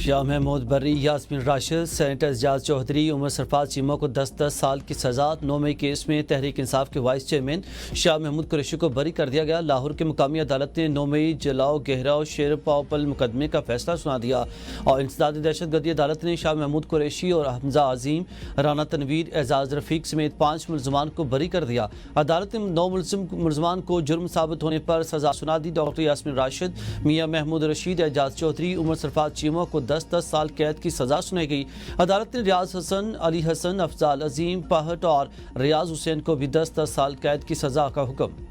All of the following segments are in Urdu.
شاہ محمود بری، یاسمین راشد، سینیٹر اعجاز چودھری، عمر سرفراز چیمہ کو 10 سال کی سزا۔ 9 مئی کیس میں تحریک انصاف کے وائس چیئرمین شاہ محمود قریشی کو بری کر دیا گیا۔ لاہور کے مقامی عدالت نے 9 مئی جلاؤ گہراؤ شیر پاؤپل مقدمے کا فیصلہ سنا دیا اور انسداد دہشت گردی عدالت نے شاہ محمود قریشی اور حمزہ عظیم، رانا تنویر، اعزاز رفیق سمیت 5 ملزمان کو بری کر دیا۔ عدالت نے 9 ملزمان کو جرم ثابت ہونے پر سزا سنا دی۔ ڈاکٹر یاسمین راشد، میاں محمود رشید، اعجاز چودھری، عمر سرفراز چیمہ کو 10 سال قید کی سزا سنائی گئی۔ عدالت نے ریاض حسن، علی حسن، افضال عظیم پہٹ اور ریاض حسین کو بھی 10 سال قید کی سزا کا حکم۔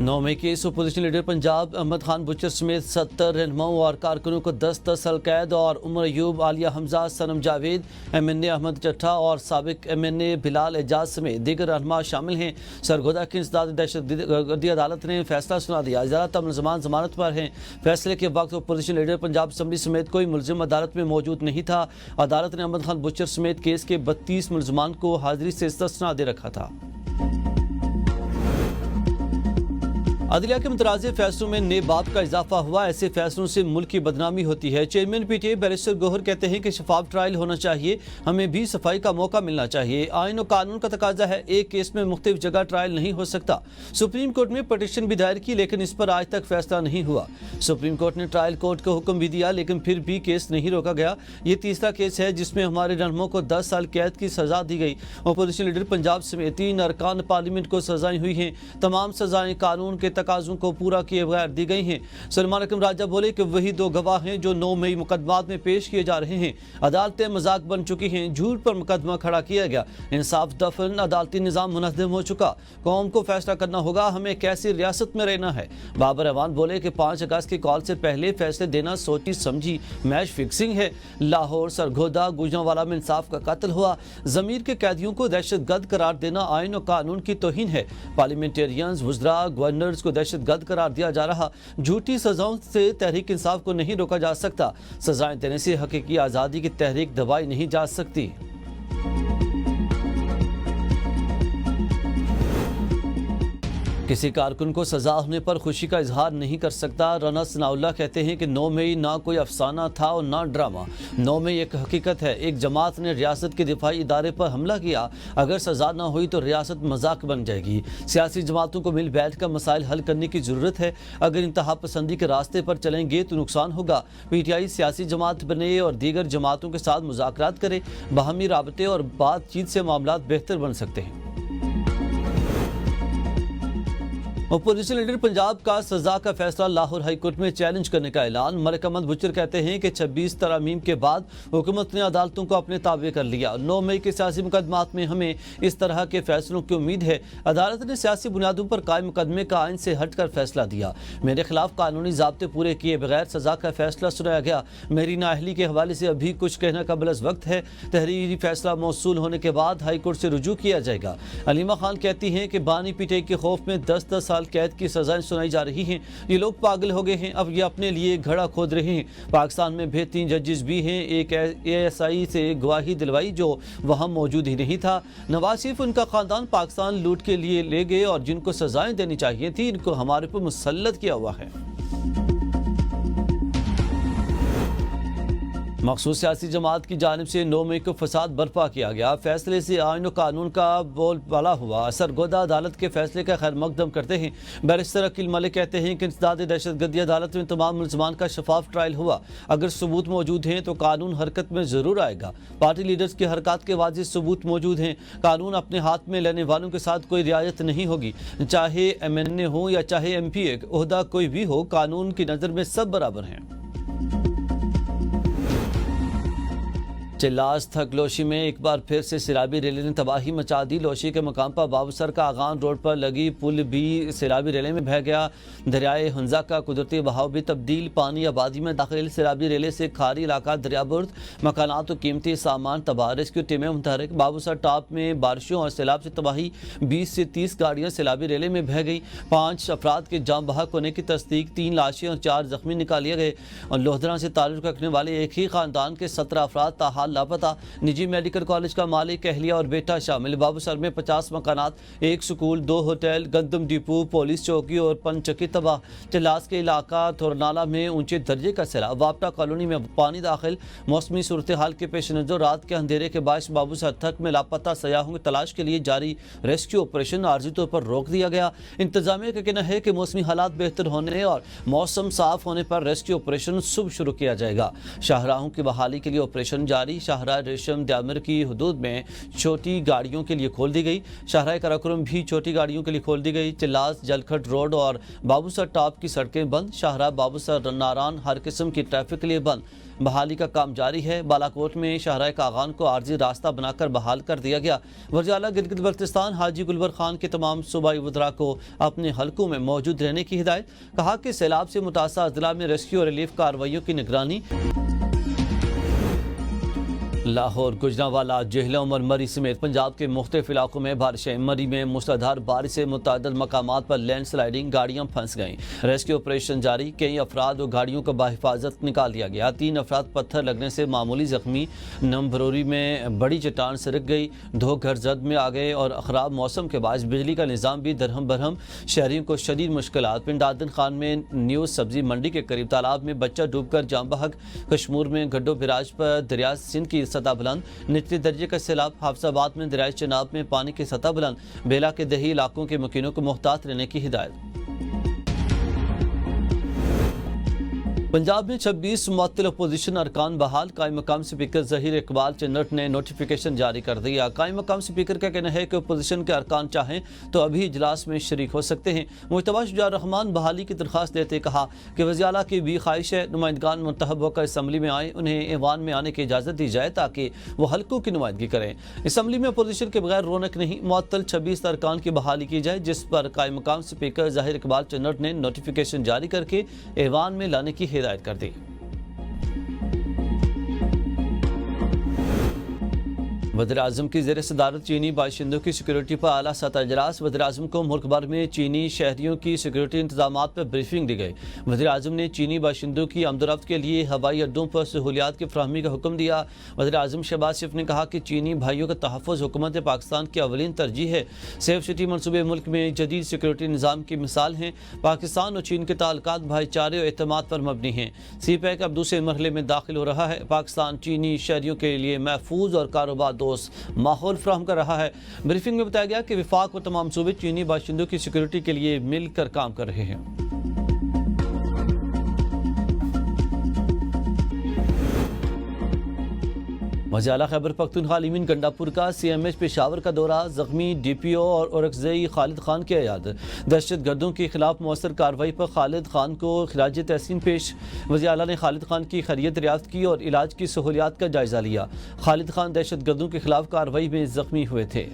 9 مئی case opposition leader Punjab Ahmad Khan Bhachar سمیت 70 رہنماؤں اور کارکنوں کو 10 سال قید اور عمر ایوب، عالیہ حمزہ، صنم جاوید، MNA احمد چٹھا اور سابق MNA بلال اعجاز سمیت دیگر رہنما شامل ہیں۔ سرگودا کی انسداد دہشت گردی عدالت نے فیصلہ سنا دیا۔ زیادہ تر ملزمان ضمانت پر ہیں۔ فیصلے کے وقت اپوزیشن لیڈر پنجاب اسمبلی سمیت کوئی ملزم عدالت میں موجود نہیں تھا۔ عدالت نے احمد خان بچر سمیت کیس کے 32 ملزمان کو حاضری سے استثناء دے رکھا تھا۔ عدلیہ کے متنازع فیصلوں میں نئے باب کا اضافہ ہوا۔ ایسے فیصلوں سے ملک کی بدنامی ہوتی ہے۔ چیئرمین PTI بیرسٹر گوہر کہتے ہیں کہ شفاف ٹرائل ہونا چاہیے، ہمیں بھی صفائی کا موقع ملنا چاہیے۔ آئین و قانون کا تقاضا ہے، ایک کیس میں مختلف جگہ ٹرائل نہیں ہو سکتا۔ سپریم کورٹ میں پٹیشن بھی دائر کی لیکن اس پر آج تک فیصلہ نہیں ہوا۔ سپریم کورٹ نے ٹرائل کورٹ کو حکم بھی دیا لیکن پھر بھی کیس نہیں روکا گیا۔ یہ تیسرا کیس ہے جس میں ہمارے رہنماؤں کو 10 سال قید کی سزا دی گئی۔ اپوزیشن لیڈر پنجاب سمیت 3 ارکان پارلیمنٹ کو سزائیں ہوئی ہیں۔ تمام سزائیں قانون کے تقاضوں کو پورا کیے بغیر دی گئی ہیں۔ سلمان اکرم راجہ بولے کہ وہی 2 گواہ ہیں جو 9 مئی مقدمات میں پیش کیے جا رہے ہیں۔ عدالتیں مذاق بن چکی ہیں، جھوٹ پر مقدمہ کھڑا کیا گیا، انصاف دفن، عدالتی نظام منہدم ہو چکا۔ قوم کو فیصلہ کرنا ہوگا ہمیں کیسی ریاست میں رہنا ہے۔ بابر اعوان بولے کہ 5 اگست کی کال سے پہلے فیصلے دینا سوچی سمجھی میچ فکسنگ ہے۔ لاہور، سرگودا، گوجرانوالہ میں انصاف کا قتل ہوا۔ ضمیر کے قیدیوں کو دہشت گرد قرار دینا آئین و قانون کی توہین ہے۔ پارلیمنٹیرینز، وزراء، گورنرز کو دہشت گرد قرار دیا جا رہا۔ جھوٹی سزاؤں سے تحریک انصاف کو نہیں روکا جا سکتا۔ سزائیں دینے سے حقیقی آزادی کی تحریک دبائی نہیں جا سکتی۔ کسی کارکن کو سزا ہونے پر خوشی کا اظہار نہیں کر سکتا۔ رانا ثناء اللہ کہتے ہیں کہ 9 مئی نہ کوئی افسانہ تھا اور نہ ڈرامہ۔ 9 مئی ایک حقیقت ہے۔ ایک جماعت نے ریاست کے دفاعی ادارے پر حملہ کیا۔ اگر سزا نہ ہوئی تو ریاست مذاق بن جائے گی۔ سیاسی جماعتوں کو مل بیٹھ کر مسائل حل کرنے کی ضرورت ہے۔ اگر انتہا پسندی کے راستے پر چلیں گے تو نقصان ہوگا۔ PTI سیاسی جماعت بنے اور دیگر جماعتوں کے ساتھ مذاکرات کرے۔ باہمی رابطے اور بات چیت سے معاملات بہتر بن سکتے ہیں۔ اپوزیشن لیڈر پنجاب کا سزا کا فیصلہ لاہور ہائی کورٹ میں چیلنج کرنے کا اعلان۔ ملک احمد بچر کہتے ہیں کہ 26 ترامیم کے بعد حکومت نے عدالتوں کو اپنے تابع کر لیا۔ 9 مئی کے سیاسی مقدمات میں ہمیں اس طرح کے فیصلوں کی امید ہے۔ عدالت نے سیاسی بنیادوں پر قائم مقدمے کا آئین سے ہٹ کر فیصلہ دیا۔ میرے خلاف قانونی ضابطے پورے کیے بغیر سزا کا فیصلہ سنایا گیا۔ میری نااہلی کے حوالے سے ابھی کچھ کہنا قبل از وقت ہے۔ تحریری فیصلہ موصول ہونے کے بعد ہائی کورٹ سے رجوع کیا جائے گا۔ علیمہ خان کہتی ہیں کہ بانی PTI کے خوف میں 10 سال قید کی سزائیں سنائی جا رہی ہیں۔ یہ لوگ پاگل ہو گئے ہیں، اب یہ اپنے لیے گھڑا کھود رہے ہیں۔ پاکستان میں بہترین ججز بھی ہیں۔ ایک ASI سے گواہی دلوائی جو وہاں موجود ہی نہیں تھا۔ نواز شریف ان کا خاندان پاکستان لوٹ کے لیے لے گئے اور جن کو سزائیں دینی چاہیے تھی ان کو ہمارے پر مسلط کیا ہوا ہے۔ مخصوص سیاسی جماعت کی جانب سے 9 مئی کو فساد برپا کیا گیا۔ فیصلے سے آئین و قانون کا بول بالا ہوا۔ سرگودا عدالت کے فیصلے کا خیر مقدم کرتے ہیں۔ بیرسٹر عقیل ملک کہتے ہیں کہ انسداد دہشت گردی عدالت میں تمام ملزمان کا شفاف ٹرائل ہوا۔ اگر ثبوت موجود ہیں تو قانون حرکت میں ضرور آئے گا۔ پارٹی لیڈرز کی حرکات کے واضح ثبوت موجود ہیں۔ قانون اپنے ہاتھ میں لینے والوں کے ساتھ کوئی رعایت نہیں ہوگی، چاہے MNA ہو یا چاہے MP، عہدہ کوئی بھی ہو، قانون کی نظر میں سب برابر ہیں۔ چلاس تھک لوشی میں ایک بار پھر سے سیلابی ریلے نے تباہی مچا دی۔ لوشی کے مقام پر بابوسر کا آغان روڈ پر لگی پل بھی سیلابی ریلے میں بہہ گیا۔ دریائے ہنزا کا قدرتی بہاؤ بھی تبدیل، پانی آبادی میں داخل۔ سیلابی ریلے سے کھاری علاقہ دریا برد، مکانات و قیمتی سامان تباہ، ریسکیو ٹیمیں متحرک۔ بابوسر ٹاپ میں بارشوں اور سیلاب سے تباہی، 20 سے 30 گاڑیاں سیلابی ریلے میں بہہ گئی۔ 5 افراد کے جاں بحق ہونے کی تصدیق، 3 لاشیں اور 4 زخمی نکالے گئے۔ اور لودھرا سے تعلق رکھنے والے ایک ہی خاندان کے 17 افراد تاحال افراد لاپتہ، نجی میڈیکل کالج کا مالک، اہلیہ اور بیٹا شامل۔ بابوسر میں 50 مکانات، 1 سکول، 2 ہوٹل، گندم ڈپو، پولیس چوکی اور پن چکی تباہ۔ چلاس کے علاقہ تھورنالہ میں اونچے درجے کا سیلاب، وابٹا کالونی میں پانی داخل۔ موسمی صورتحال کے پیش نظر رات کے اندھیرے کے باعث بابوسر تک میں لاپتہ سیاحوں کی تلاش کے لیے جاری ریسکیو آپریشن عارضی طور پر روک دیا گیا۔ انتظامیہ کا کہنا ہے کہ موسمی حالات بہتر ہونے اور موسم صاف ہونے پر ریسکیو آپریشن صبح شروع کیا جائے گا۔ شاہراہوں کی بحالی کے لیے آپریشن جاری۔ شاہراہ ریشم دیامر کی حدود میں چھوٹی گاڑیوں کے لیے کھول دی گئی۔ شاہراہ کراکرم بھی چھوٹی گاڑیوں کے لیے کھول دی گئی۔ چلاس جلکھٹ روڈ اور بابوسر ٹاپ کی سڑکیں بند۔ شاہراہ بابوسر ناران ہر قسم کی ٹریفک کے لیے بند۔ بحالی کا کام جاری ہے۔ بالاکوٹ میں شاہراہ کاغان کو عارضی راستہ بنا کر بحال کر دیا گیا۔ وزیر اعلیٰ گلگت بلتستان حاجی گلبر خان کے تمام صوبائی وزراء کو اپنے حلقوں میں موجود رہنے کی ہدایت۔ کہا کہ سیلاب سے متاثرہ اضلاع میں ریسکیو اور ریلیف کارروائیوں کی نگرانی۔ لاہور، گوجرانوالا، جہلم اور مری سمیت پنجاب کے مختلف علاقوں میں بارشیں۔ مری میں موسلادھار بارش سے متعدد مقامات پر لینڈ سلائیڈنگ، گاڑیاں پھنس گئیں۔ ریسکیو آپریشن جاری، کئی افراد اور گاڑیوں کو بحفاظت نکال لیا گیا۔ 3 افراد پتھر لگنے سے معمولی زخمی۔ نمبروری میں بڑی چٹان سرک گئی، 2 گھر زد میں آ گئے اور خراب موسم کے باعث بجلی کا نظام بھی درہم برہم، شہریوں کو شدید مشکلات۔ پنڈ آدن خان میں نیو سبزی منڈی کے قریب تالاب میں بچہ ڈوب کر جاں بحق۔ کشمور میں گڈو براج پر دریا سندھ کی سطح بلند، نچلے درجے کا سیلاب۔ حافظ آباد میں دریائے چناب میں پانی کی سطح بلند، بیلا کے دیہی علاقوں کے مکینوں کو محتاط رہنے کی ہدایت۔ پنجاب میں 26 معطل اپوزیشن ارکان بحال۔ قائم مقام اسپیکر ظہیر اقبال چنٹ نے نوٹیفیکیشن جاری کر دیا۔ قائم مقام اسپیکر کا کہنا ہے کہ اپوزیشن کے ارکان چاہیں تو ابھی اجلاس میں شریک ہو سکتے ہیں۔ مجتبیٰ شجاع الرحمان بحالی کی درخواست دیتے کہا کہ وزیر اعلیٰ کی بھی خواہش ہے نمائندگان منتخب ہو کر اسمبلی میں آئیں، انہیں ایوان میں آنے کی اجازت دی جائے تاکہ وہ حلقوں کی نمائندگی کریں۔ اسمبلی میں اپوزیشن کے بغیر رونق نہیں، معطل 26 ارکان کی بحالی کی جائے، جس پر قائم مقام اسپیکر ظہیر اقبال چنٹ نے نوٹیفیکیشن جاری کر کے ایوان میں لانے کی ہدایت کر دی۔ وزیراعظم کی زیر صدارت چینی باشندوں کی سیکورٹی پر اعلیٰ سطح اجلاس۔ وزیراعظم کو ملک بھر میں چینی شہریوں کی سیکورٹی انتظامات پر بریفنگ دی گئی۔ وزیراعظم نے چینی باشندوں کی آمد و رفت کے لیے ہوائی اڈوں پر سہولیات کی فراہمی کا حکم دیا۔ وزیراعظم شہباز شریف نے کہا کہ چینی بھائیوں کا تحفظ حکومت پاکستان کی اولین ترجیح ہے۔ سیف سٹی منصوبے ملک میں جدید سیکورٹی نظام کی مثال ہیں۔ پاکستان اور چین کے تعلقات بھائی چارے اور اعتماد پر مبنی ہیں۔ سی پیک اب دوسرے مرحلے میں داخل ہو رہا ہے۔ پاکستان چینی شہریوں کے لیے محفوظ اور کاروبار دوست ماحول فراہم کر رہا ہے۔ بریفنگ میں بتایا گیا کہ وفاق اور تمام صوبے چینی باشندوں کی سیکورٹی کے لیے مل کر کام کر رہے ہیں۔ وزیر اعلیٰ خیبر پختونخوا علیمین گنڈاپور کا CMH پشاور کا دورہ، زخمی DPO اور اورکزئی خالد خان کی عیادت۔ دہشت گردوں کے خلاف مؤثر کارروائی پر خالد خان کو خراج تحسین پیش۔ وزیر اعلیٰ نے خالد خان کی خیریت دریافت کی اور علاج کی سہولیات کا جائزہ لیا۔ خالد خان دہشت گردوں کے خلاف کارروائی میں زخمی ہوئے تھے۔